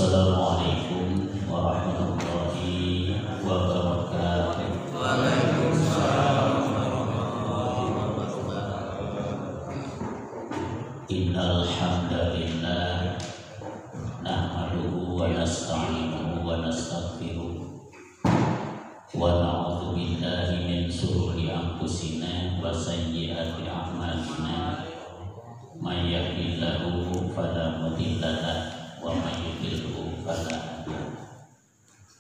Assalamualaikum warahmatullahi wabarakatuh. Waalaikumsalam warahmatullahi wabarakatuh. Innal hamdalillah nahmaduhu wa nasta'inuhu wa nastaghfiruh wa na'udzu billahi min shururi anfusina wa sayyiati a'malina. May yahdihillahu fala mudilla lahu wa may yudlilhu fala hadiya lahu.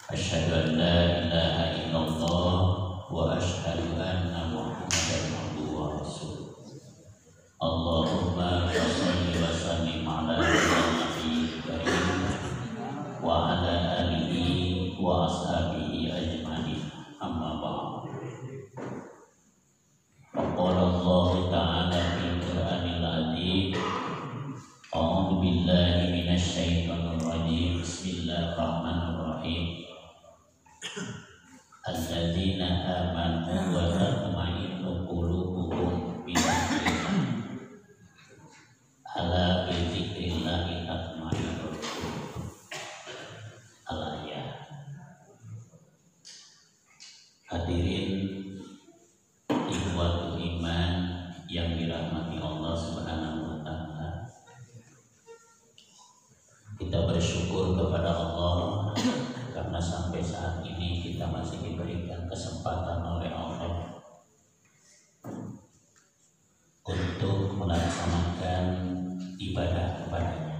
Asyhadu an la ilaha illallah wa asyhadu anna Muhammadan abduhu wa rasuluh. Allahumma shalli wa sallim ala nabiyyil karim wa ala alihi wa ashabihi ajma'in. Amma ba'd. Qala Allah ta'ala fil Qur'anil azim. A'udzu billahi minasy syaithanir rajim. Bismillahirrahmanirrahim. Alladzina amanu wa tatma'innu qulubuhum bi dzikrillah. Ala bi dzikrillah tatma'innul qulub. Al-ayat. Hadirin ikhwatul iman yang dirahmati Allah Subhanahu wa taala. Kita bersyukur kepada Allah karena sampai saat ini kita masih diberikan kesempatan oleh Allah untuk melaksanakan ibadah kepada-Nya.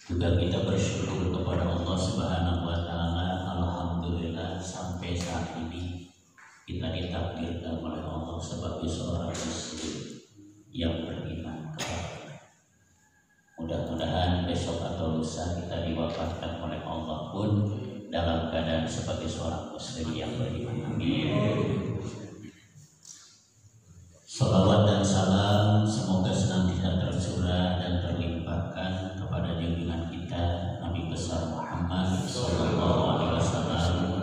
Juga kita bersyukur kepada Allah Subhanahu wa taala, alhamdulillah sampai saat ini kita ditakdirkan oleh Allah sebagai seorang muslim yang beriman kepada. Mudah-mudahan besok atau lusa kita diwafatkan oleh Allah pun dalam keadaan sebagai seorang muslim yang beriman. Amin. Salawat dan salam semoga senantiasa tercurah dan terlimpahkan kepada junjungan kita Nabi besar Muhammad sallallahu alaihi wasallam,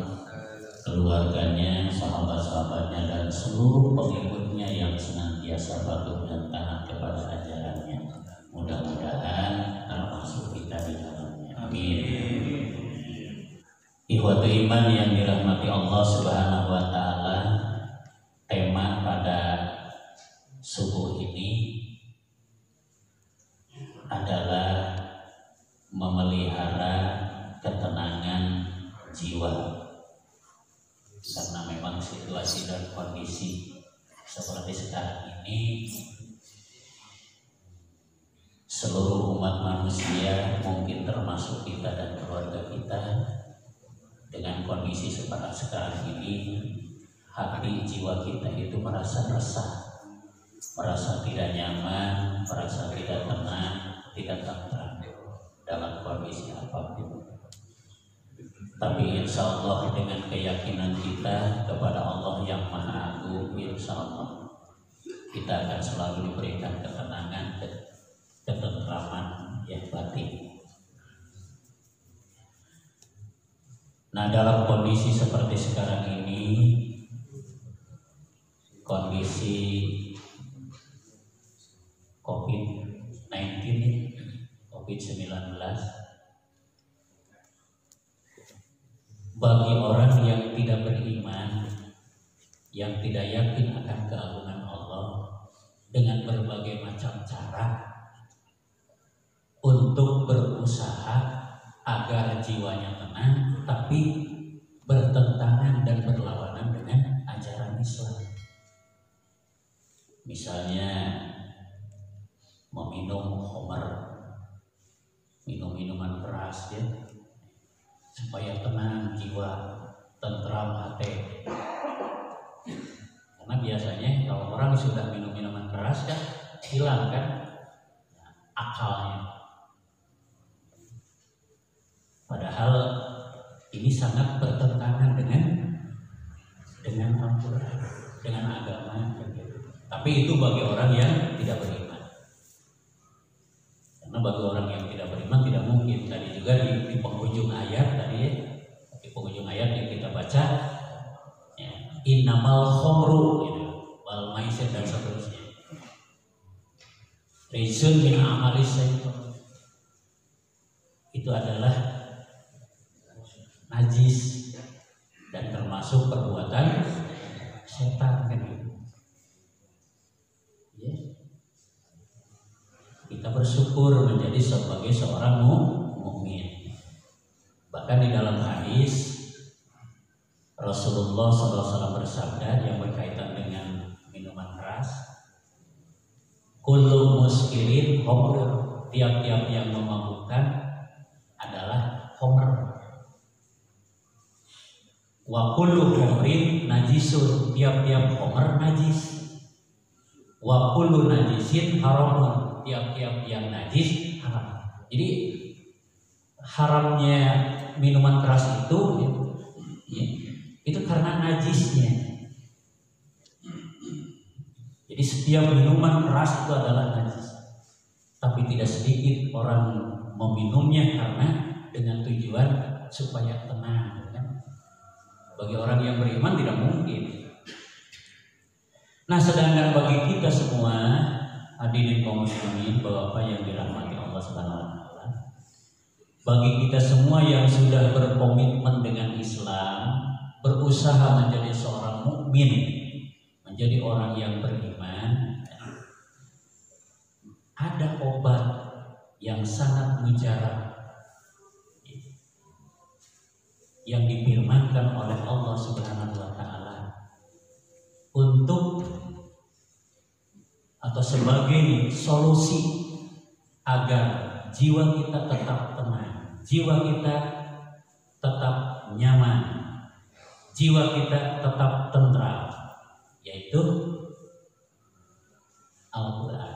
keluarganya, sahabat-sahabatnya, dan seluruh pengikutnya yang senantiasa patuh dan taat kepada ajarannya. Mudah-mudahan termasuk kita di dalamnya. Amin. Ikhwatul iman yang dirahmati Allah Subhanahu wa taala, tema pada subuh ini adalah memelihara ketenangan jiwa. Karena memang situasi dan kondisi seperti sekarang ini, seluruh umat manusia, mungkin termasuk kita dan keluarga kita, dengan kondisi seperti sekarang ini, hati jiwa kita itu merasa resah, merasa tidak nyaman, merasa tidak tenang, tidak tentram dalam kondisi apapun. Tapi insya Allah dengan keyakinan kita kepada Allah yang Maha Agung, insya Allah kita akan selalu diberikan ketenangan, ketentraman yang batin. Nah, dalam kondisi seperti sekarang ini, kondisi COVID-19, bagi orang yang tidak beriman, yang tidak yakin akan keagungan Allah, dengan berbagai macam cara untuk berusaha agar jiwanya tenang, tapi bertentangan dan berlawanan dengan ajaran Islam. Misalnya meminum khamar, minum minuman keras ya, supaya tenang jiwa, tentram hati. Karena biasanya kalau orang sudah minum minuman keras kan hilang kan akalnya. Padahal ini sangat bertentangan dengan Al-Quran, dengan agama. Tapi itu bagi orang yang tidak beriman. Karena bagi orang yang tidak beriman tidak mungkin. Tadi juga di penghujung ayat di penghujung ayat yang kita baca, ya, innamal khamru gitu, wal maisir dan seterusnya. rijsun min amali syaitan. Itu adalah najis dan termasuk perbuatan setan kan. Ya. Kita bersyukur menjadi sebagai seorang mukmin. Bahkan di dalam hadis Rasulullah SAW bersabda yang berkaitan dengan minuman keras, kullu muskirin khamr, tiap-tiap yang memabukkan adalah khamr. Wa kullu khamrin najisun, tiap-tiap khamr najis. Wa kullu najisin haramun, tiap-tiap yang najis haram. Jadi haramnya minuman keras itu karena najisnya. Jadi setiap minuman keras itu adalah najis. Tapi tidak sedikit orang meminumnya karena dengan tujuan supaya tenang, kan? Bagi orang yang beriman tidak mungkin. Nah, sedangkan bagi kita semua hadirin kaum muslimin, Bapak yang dirahmati Allah Subhanahu wa taala, bagi kita semua yang sudah berkomitmen dengan Islam, berusaha menjadi seorang mukmin, menjadi orang yang beriman, ada obat yang sangat mujarab yang difirmankan oleh Allah Subhanahu wa taala untuk atau sebagai solusi agar jiwa kita tetap tenang, jiwa kita tetap nyaman, jiwa kita tetap tentram, yaitu Al-Quran.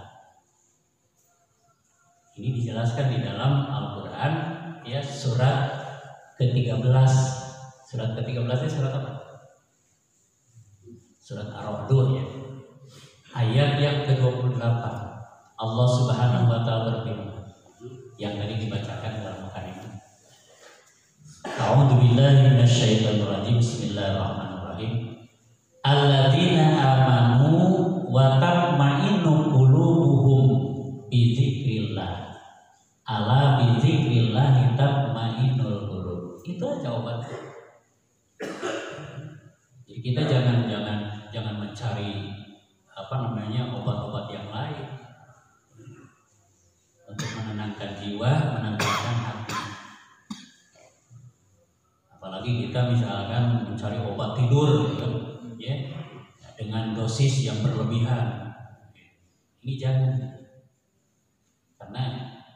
Ini dijelaskan di dalam Al-Quran, ya, surat ke-13. Surat ke-13 itu surat apa? Surat Ar-Ra'd, ya. Ayat yang ke-28. Allah Subhanahu wa taala berfirman, yang tadi dibacakan dalam makanan. A'udzu billahi minasyaitonir rajim. Bismillahirrahmanirrahim. Alladzina amanu wa tatma'innu qulubuhum bi dzikrillah. Ala bi dzikrillah tatma'innul qulub. Itu aja obatnya. Jadi kita jangan mencari obat-obat yang lain untuk menenangkan jiwa, menenangkan hati. Apalagi kita misalkan mencari obat tidur, ya, dengan dosis yang berlebihan. Ini jangan, karena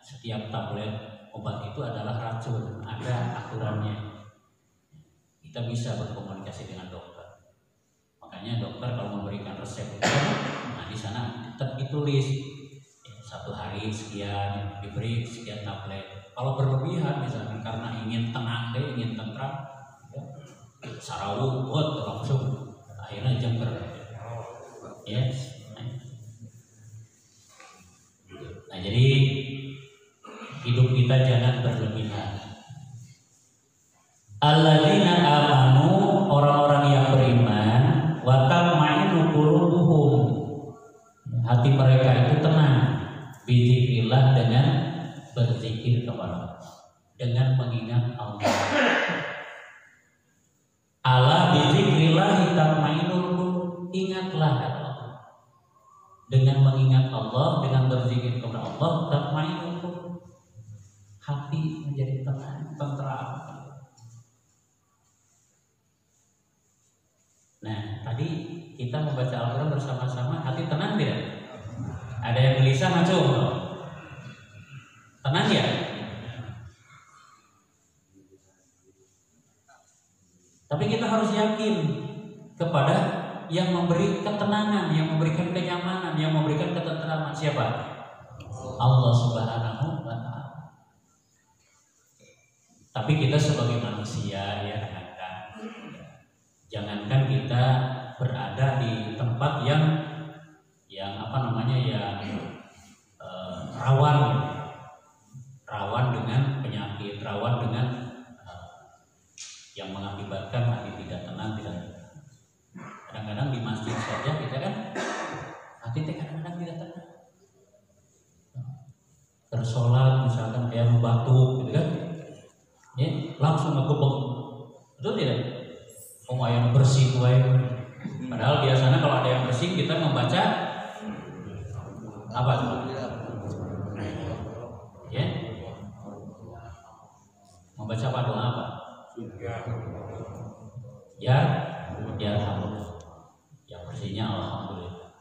setiap tablet obat itu adalah racun, ada aturannya. Kita bisa berkomunikasi dengan dokter. Makanya dokter kalau memberikan resep itu, nah di sana tetap ditulis 1 hari sekian, diberi sekian tablet. Kalau berlebihan misalnya karena ingin tenang deh, ingin tentram, ya, sarawut langsung akhirnya jengker, ya. Nah, jadi hidup kita jangan berlebihan. Alladzina amanu, orang-orang yang beriman, wa tatma'innu qulubuhum, hati mereka itu tenang, bizikrillah, dengan berzikir kepada Allah, dengan mengingat Allah. Ala bizikrillah tatma'innul qulub, ingatlah kata Allah. Dengan mengingat Allah, dengan berzikir kepada Allah, tatma'innul qulub, hati menjadi tenang, tentram. Nah, tadi kita membaca Al-Quran bersama-sama, hati tenang tidak? Ada yang gelisah macam? Tenang ya? Tapi kita harus yakin kepada yang memberi ketenangan, yang memberikan kenyamanan, yang memberikan ketentraman. Siapa? Allah Subhanahu wa ta'ala. Tapi kita sebagai manusia, ya, jangankan kita berada di tempat yang rawan dengan penyakit, rawan dengan yang mengakibatkan hati tidak tenang, kadang-kadang di masjid saja kita kan hati kadang-kadang tidak tenang. batuk gitu kan, ya langsung ngegebek, betul tidak? Yang bersih wae. Padahal biasanya kalau ada yang bersih kita membaca apa tuh? Ya, membaca apa doa apa? Ya, alhamdulillah. Yang bersihnya alhamdulillah.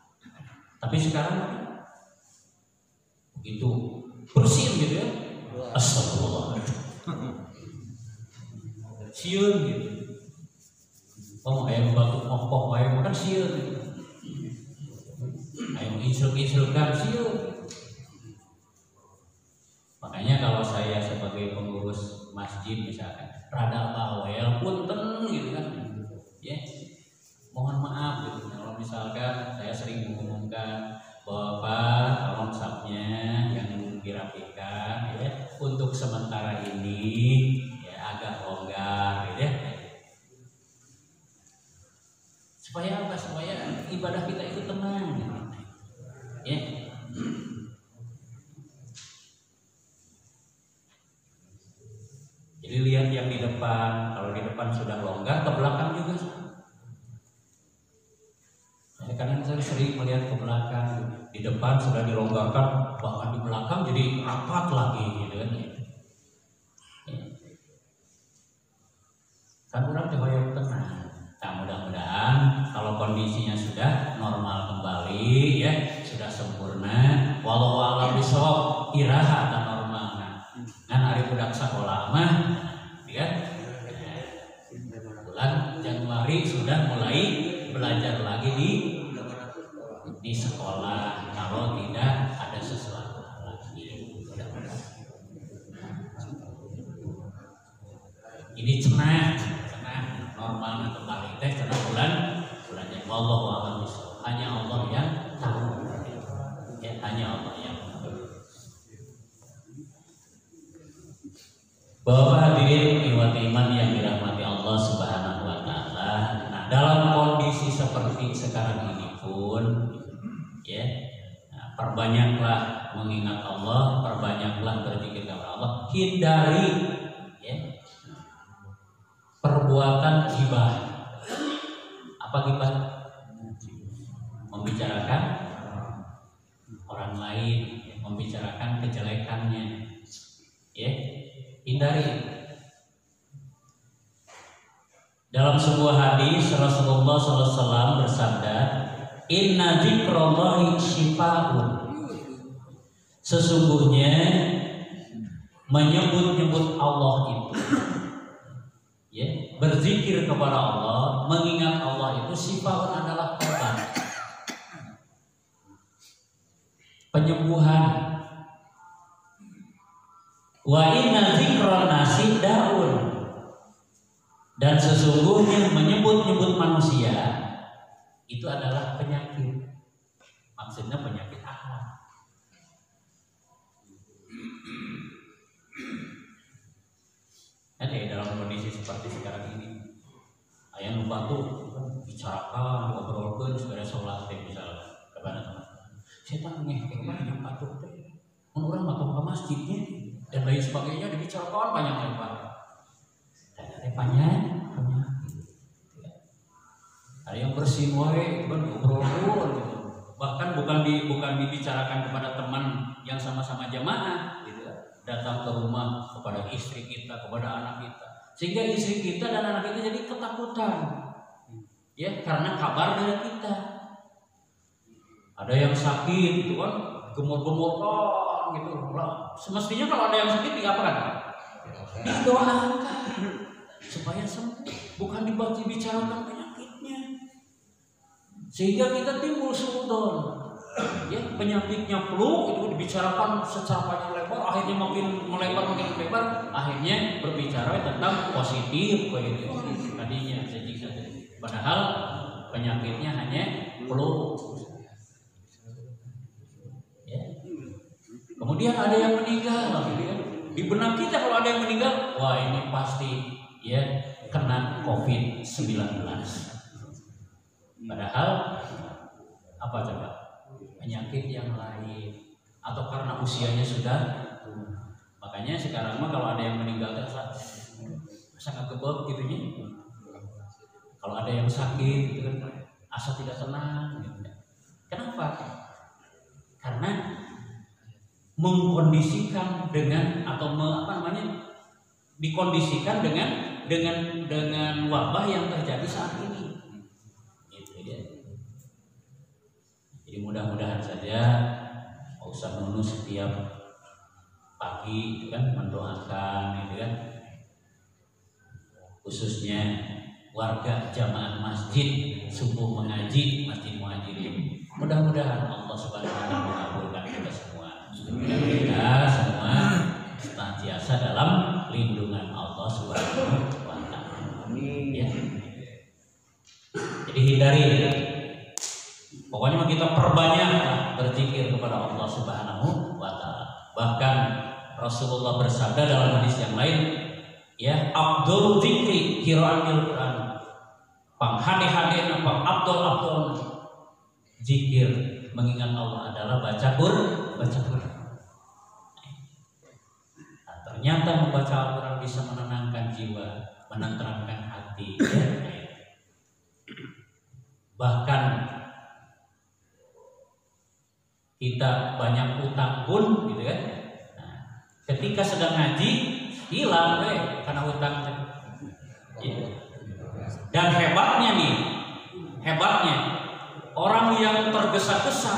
Tapi sekarang begitu bersih gitu ya, astagfirullah, sieun gitu. Ayam batuk mokok ayam makan sieun gitu. Ayam insulkan sieun. Makanya kalau saya sebagai pengurus masjid misalkan rada bawel punten gitu kan, ya mohon maaf gitu. Kalau misalkan saya sering mengumumkan Bapak tolong sapnya yang dirapikan ya, untuk sementara ini ya agak longgar gitu ya. Supaya apa? Supaya ibadah kita itu tenang ya. Jadi lihat yang di depan, kalau di depan sudah longgar, ke belakang juga. Ya, karena saya sering melihat ke belakang, di depan sudah dilonggarkan, bahkan di belakang jadi rapat lagi gitu kan ya. Kan orang coba yang tenang. Nah, mudah-mudahan kalau kondisinya sudah normal kembali ya, sudah sempurna, walau alam bisawab iraha atau normal. Kan hari budak sekolah mah ya, bulan Januari sudah mulai belajar lagi di sekolah, kalau tidak ada sesuatu lagi. Ini cenah normal kembali teh karena bulannya wallahu a'lam bishawab. Hanya Allah yang tahu. Ya, hanya Allah yang tahu. Bapak hadirin iman yang dirahmati Allah Subhanahu wa taala. Nah, dalam kondisi seperti sekarang ini pun ya, perbanyaklah mengingat Allah, perbanyaklah berzikir kepada Allah, hindari ya perbuatan ghibah. Apa ghibah? Membicarakan orang lain, membicarakan kejelekannya. Ya, hindari. Dalam sebuah hadis Rasulullah SAW bersabda, "Inna dzikrallahi syifa'un." Sesungguhnya menyebut-nyebut Allah itu, ya, berzikir kepada Allah, mengingat Allah itu sifat adalah obat, penyembuhan. Wa inna dzikran nasi daun, dan sesungguhnya menyebut-nyebut manusia itu adalah penyakit. Maksudnya penyakit akhlak. Dalam kondisi seperti sekarang ini, ayam batuk bicarakan, ngobrolkan supaya sholat misalnya kepada teman-teman. Saya tanya kemana yang batuk teh? Orang batuk ke masjidnya dan lain sebagainya dibicarakan banyak lebar. Dan banyak. Ada yang bersin wae, ngobrol gitu. Bahkan bukan dibicarakan kepada teman yang sama-sama jamaah gitu. Datang ke rumah kepada istri kita, kepada anak kita, sehingga istri kita dan anak kita jadi ketakutan ya, karena kabar dari kita. Ada yang sakit gitu kan, gemur-gemur gitu. Semestinya kalau ada yang sakit diapakan? Didoakan supaya sembuh, bukan dibicarakan penyakitnya, sehingga kita timbul suudzon. Ya, penyakitnya flu itu dibicarakan secara panjang lebar, akhirnya makin melebar, akhirnya berbicara tentang positif begitu tadinya saja. Padahal penyakitnya hanya flu. Ya. Kemudian ada yang meninggal, di benak kita kalau ada yang meninggal, wah ini pasti ya kena COVID-19. Padahal apa coba? Penyakit yang lain, atau karena usianya sudah Makanya sekarang mah kalau ada yang meninggal sangat gebek gitu nya. Kalau ada yang sakit gitu kan asa tidak tenang gitu. Kenapa? Karena mengkondisikan dengan atau dikondisikan dengan wabah yang terjadi saat ini. Gitu ya. Jadi mudah-mudahan saja usah nunu setiap pagi itu kan mendoakan gitu kan, khususnya warga jamaah masjid subuh mengaji Masjid Muhajirin. Mudah-mudahan Allah Subhanahu wa taala mengabulkan kita semua. Kita semua senantiasa dalam lindungan Allah Subhanahu wa taala. Ya. Jadi hindari, pokoknya kita perbanyak berzikir kepada Allah Subhanahu wa taala. Bahkan Rasulullah bersabda dalam hadis yang lain, ya, Abdul Zikri qiraatul Quran. Panghade-hade apa Abdul zikir mengingat Allah adalah baca Quran. Nah, ternyata membaca Al-Quran bisa menenangkan jiwa, menenteramkan hati. Ya. Bahkan kita banyak utang pun gitu kan. Nah, ketika sedang ngaji hilang karena utang. Ya. Dan hebatnya orang yang tergesa-gesa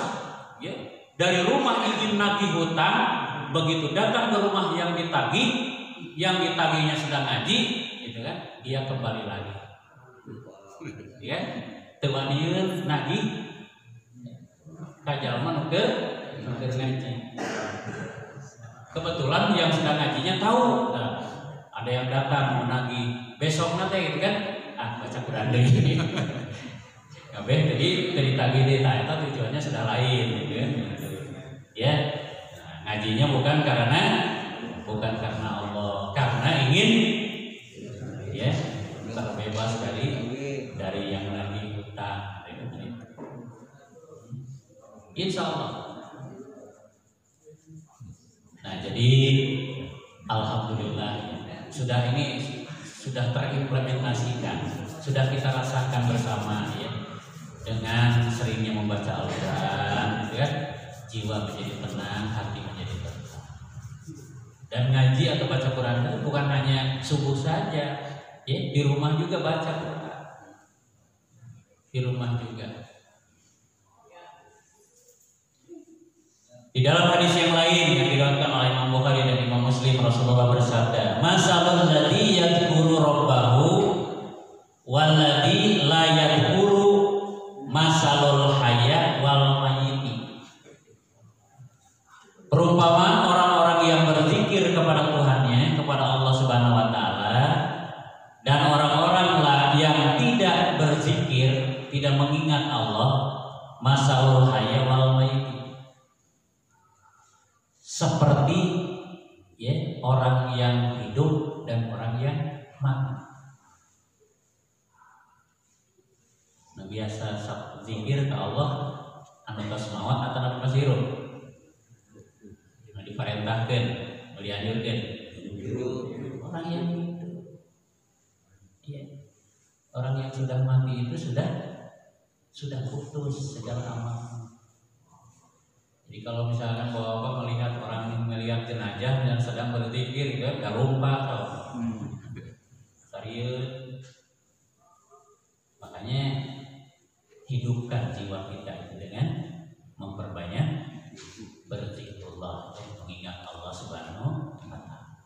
ya, dari rumah izin nagih hutang, begitu datang ke rumah yang ditagihnya sedang ngaji, gitu kan, dia kembali lagi. Ya, tewaniun nagih kajalma nuker ngaji. Kebetulan yang sedang ngajinya tahu, nah, ada yang datang menagih besok nanti gitu kan, baca Quran deui. Kabeh jadi ditagih deui eta tujuannya sudah lain gitu kan. Ya. Nah, ngajinya bukan karena Allah, karena ingin ya terbebas dari yang lagi hutang. Insyaallah. Nah, jadi alhamdulillah sudah terimplementasikan, sudah kita rasakan bersama ya, dengan seringnya membaca Al-Quran, gitu kan, jiwa menjadi tenang, hati menjadi tenang. Dan ngaji atau baca Quran itu bukan hanya subuh saja, ya, di rumah juga baca Quran, di rumah juga. Di dalam hadis yang lain yang diriwayatkan oleh Imam Bukhari dan Imam Muslim, Rasulullah bersabda, "Masalul ladzi yadhkuru rabbahu walladzi la yadhkuru masalul hayya wal mayyiti." Perumpamaan orang-orang yang berzikir kepada Tuhannya, kepada Allah Subhanahu wa taala, dan orang-orang yang tidak berzikir, tidak mengingat Allah, masalul hayya wal mayyiti. Seperti ya, orang yang hidup dan orang yang mati. Nah, biasa zikir ke Allah anu tasmawat atau anu kasiru. Nah, diperintahkan, dianjurkan. Orang yang hidup, ya, orang yang sudah mati itu sudah putus segala amal. Jadi kalau misalkan bapak melihat jenazah yang sedang berzikir, gitu, garumpak atau serius, makanya hidupkan jiwa kita itu dengan memperbanyak berzikirullah dan mengingat Allah Subhanahu wa taala.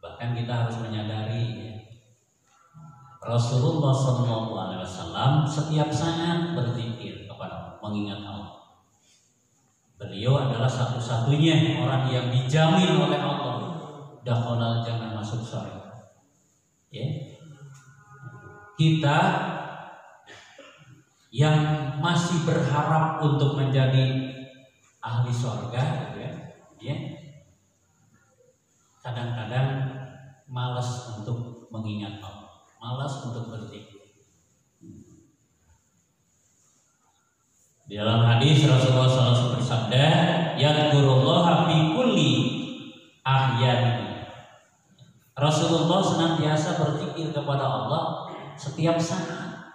Bahkan kita harus menyadari ya, Rasulullah SAW setiap saat berzikir kepada mengingat Allah. Beliau adalah satu-satunya orang yang dijamin oleh Allah dakhalal jannah, masuk surga. Ya. Kita yang masih berharap untuk menjadi ahli surga, ya, kadang-kadang malas untuk mengingat Allah, malas untuk berzikir. Di dalam hadis Rasulullah SAW bersabda, "Yadhkurullaha fi kulli Rasulullah senantiasa berzikir kepada Allah setiap saat.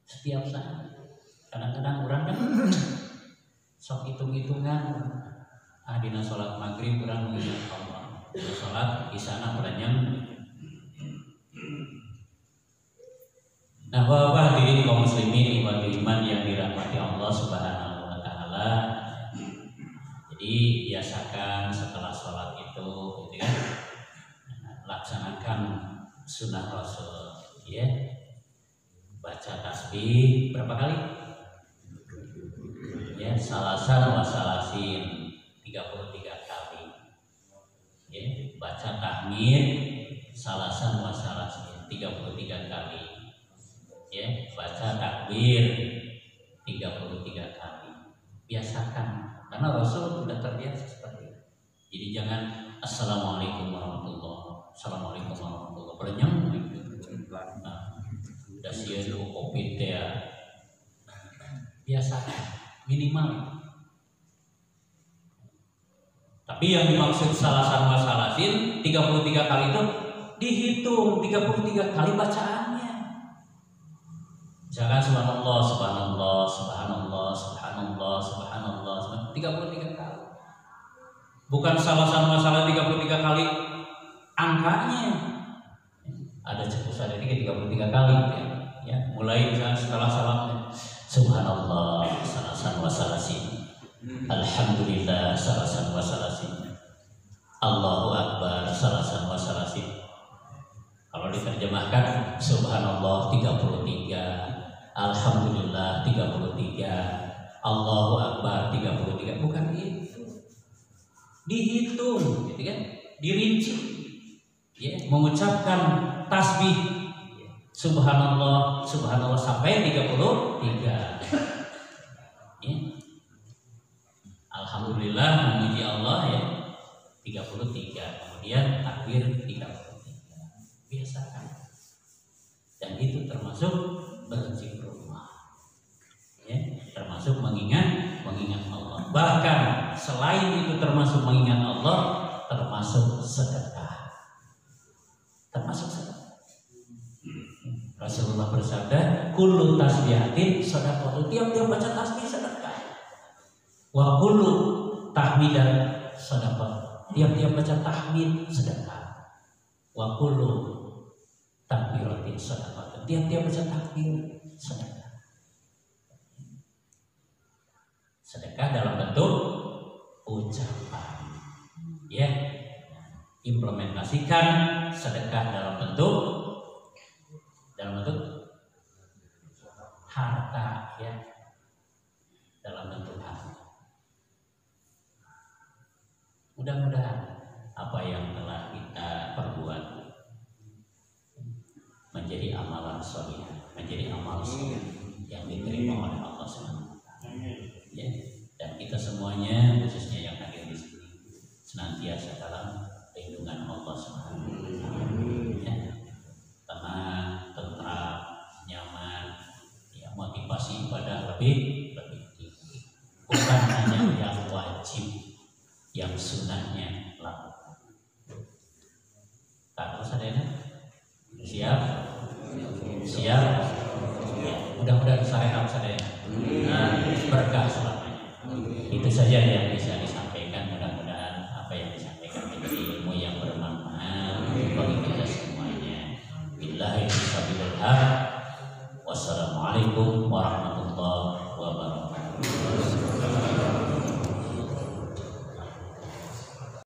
Setiap saat. Kadang-kadang orang kan sok hitung-hitungan. Dina sholat maghrib orang mengingat Allah. Dina sholat di sana beranyam. Nah, bahwa diri kaum muslimin wal iman yang dirahmati Allah Subhanahu wa taala. Jadi biasakan setelah sholat itu gitu kan, laksanakan sunnah Rasul ya. Baca tasbih berapa kali? Ya, salasan wa salasin 33 kali. Ya, baca tahmid salasan wa salasin 33 kali. Ya, baca takbir 33 kali. Biasakan, karena Rasul sudah terbiasa seperti itu. Jadi jangan assalamualaikum warahmatullahi, assalamualaikum warahmatullahi berenyam. Nah, udah sieun covid ya. Biasakan minimal. Tapi yang dimaksud salasan wa salasin 33 kali itu dihitung 33 kali bacaannya. Jangan subhanallah, subhanallah, subhanallah, subhanallah, subhanallah, 33 kali. Bukan salasan masalah 33 kali angkanya. Ada cepusan ini 33 kali ya. Mulai misalnya setelah salam subhanallah salasan wa salasin. Alhamdulillah salasan wa salasin. Allahu akbar salasan wa salasin. Kalau diterjemahkan subhanallah 33, alhamdulillah 33, Allahu akbar 33, bukan itu. Dihitung gitu kan, dirinci. Ya, mengucapkan tasbih subhanallah subhanallah sampai 33. Ya. Alhamdulillah memuji Allah ya 33. Kemudian takbir 33. Biasakan. Dan itu termasuk berzikrullah. Ya, termasuk mengingat Allah. Bahkan selain itu termasuk mengingat Allah, termasuk sedekah. Termasuk sedekah. Rasulullah bersabda, kullu tasbihatin sedekah. Tiap-tiap baca tasbih sedekah. Wa kullu tahmidan sedekah. Tiap-tiap baca tahmid sedekah. Wa kullu takbiratin sedekah. Tiap-tiap baca takbir sedekah. Sedekah dalam bentuk ucapan. Ya. Implementasikan sedekah dalam bentuk harta ya. Dalam bentuk harta. Mudah-mudahan apa yang telah kita perbuat menjadi amalan sholih, menjadi amal sholih yang diterima oleh Allah SWT. Ya, dan kita semuanya, khususnya yang hadir di sini, senantiasa dalam lindungan Allah SWT. Ya, tenang, tentram, nyaman, ya, motivasi ibadah lebih tinggi. Bukan hanya yang wajib, yang sunnahnya lakukan. Tak usah deh. Siap? Siap? Ya, mudah-mudahan saya sadaya. Nah, berkah selamanya. Itu saja yang bisa disampaikan. Mudah-mudahan apa yang disampaikan menjadi ilmu yang bermanfaat bagi kita semuanya. Billahi taufiq wal hidayah. Wassalamualaikum warahmatullahi wabarakatuh.